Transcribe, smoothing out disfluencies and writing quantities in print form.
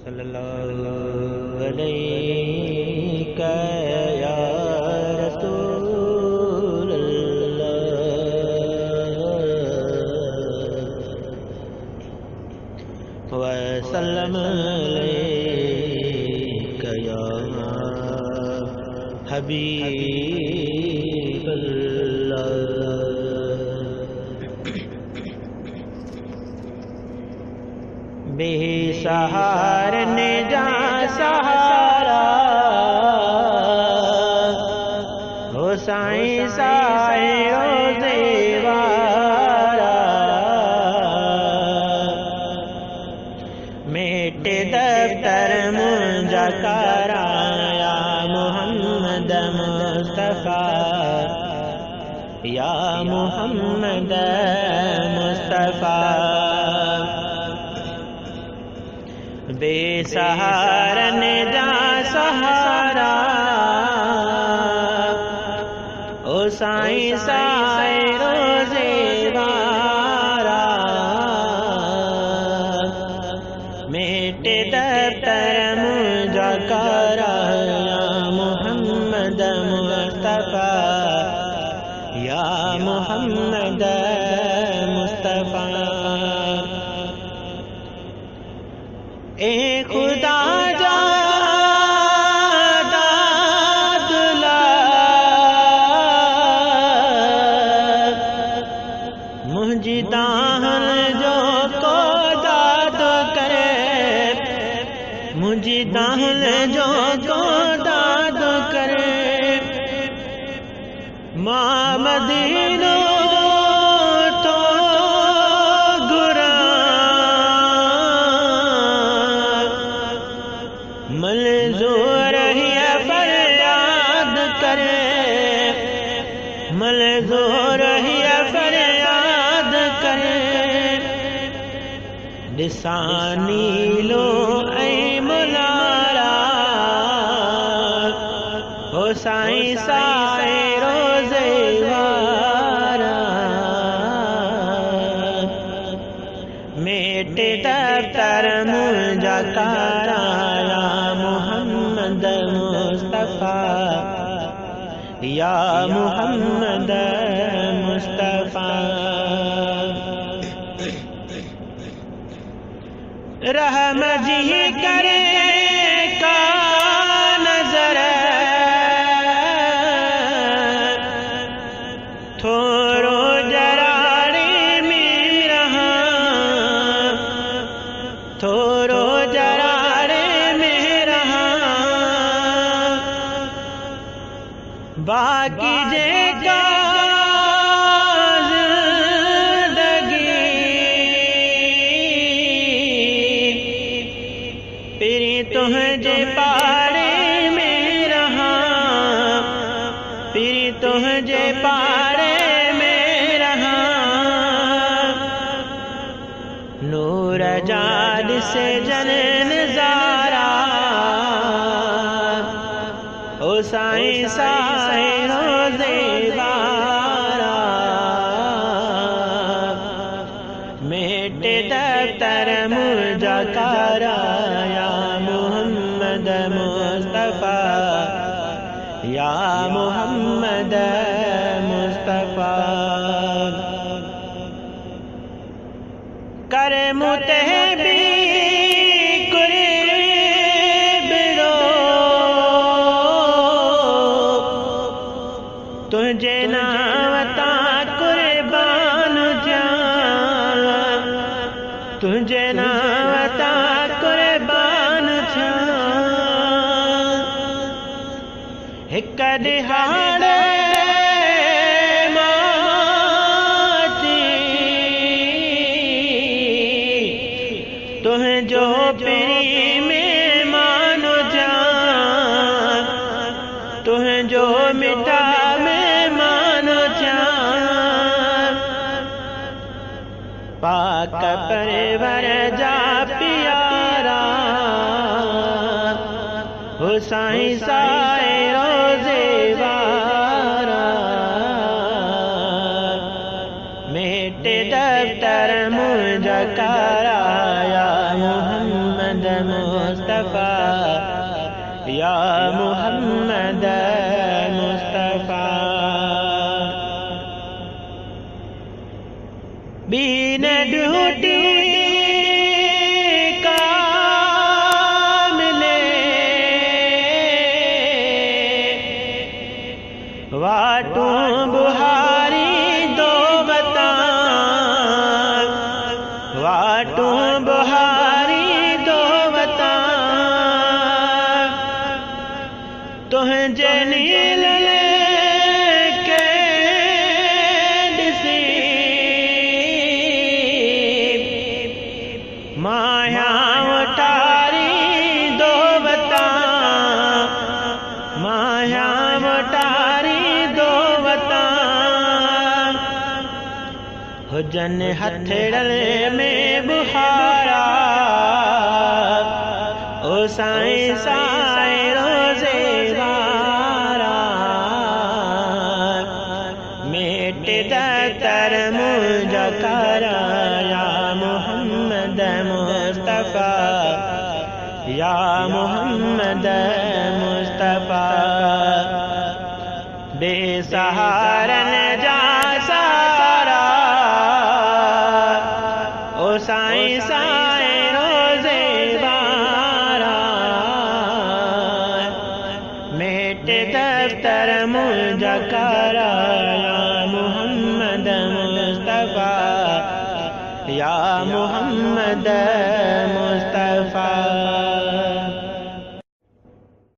सल्लल्लाहु अलैका या रसूल अल्लाह वसल्लम अलैका या हबीब अल्लाह। बेसहार ने जा सहारा हो साईं साईं रोज़े वारा मेटे दफ्तर मुंजा कराया मोहम्मद मुस्तफ़ा या मोहम्मद मुस्तफ़ा। बेसहारा ने जा सहारा ओ साईं साईं रोज़े वारा मेटे दफ्तर मुंजा कराया मोहम्मद मुस्तफ़ा या मोहम्मद मुस्तफ़ा। ए खुदा जादा दुला मुझी दाहन जो को दाद करे मुझी दाहन जो को दाद करे मां मदीनो मंजूर है फरियाद करे मंजूर है फरियाद करे दिसानी लो ऐ मुलारा हो साईं साईं रोज़े वारा मेटे दफ्तर मुंजा कराया मोहम्मद मुस्तफ़ा या मोहम्मद मुस्तफ़ा। रहम जी करे का नजर थोरो जराड़े में रहा थोरो जराड़े में रहा बाकी जे का जिंदगी फिरी तुझे पाड़े में रहा फिरी तुझे पाड़े में रहा नूर जाद से जन ज़ारा ओ साईं साईं रोज़े वारा मेटे दफ्तर मुंजा कराया मोहम्मद मुस्तफ़ा या मोहम्मद मुस्तफ़ा। कर मुतहबी तुझे नावता कुर्बान जान तुझे नावता कुर्बान जान हिक दिहाड़े माची तुझो पिरी में मानो जान तुझो मिठा पाक परवर जा प्यारा हो साईं साईं रोज़े वारा मेटे दफ्तर मुंजा कराया मोहम्मद मुस्तफा या मोहम्मद मुस्तफा। बीन ड्यूटी वाटू बुहारी दो बता, वाटू बुहारी दो बता, तुझे नील के दिसी माया वटारी दो बता, माया वटारी हुजन हथड़े में बुहारा ओ साईं साईं रोज़े वारा मेट दर मुझा करा या मोहम्मद मुस्तफा या मोहम्मद मुस्तफा। बेसहारन जा साईं साईं रोज़े वारा मेट दफ्तर मुझा करा या मोहम्मद मुस्तफा या मोहम्मद मुस्तफा।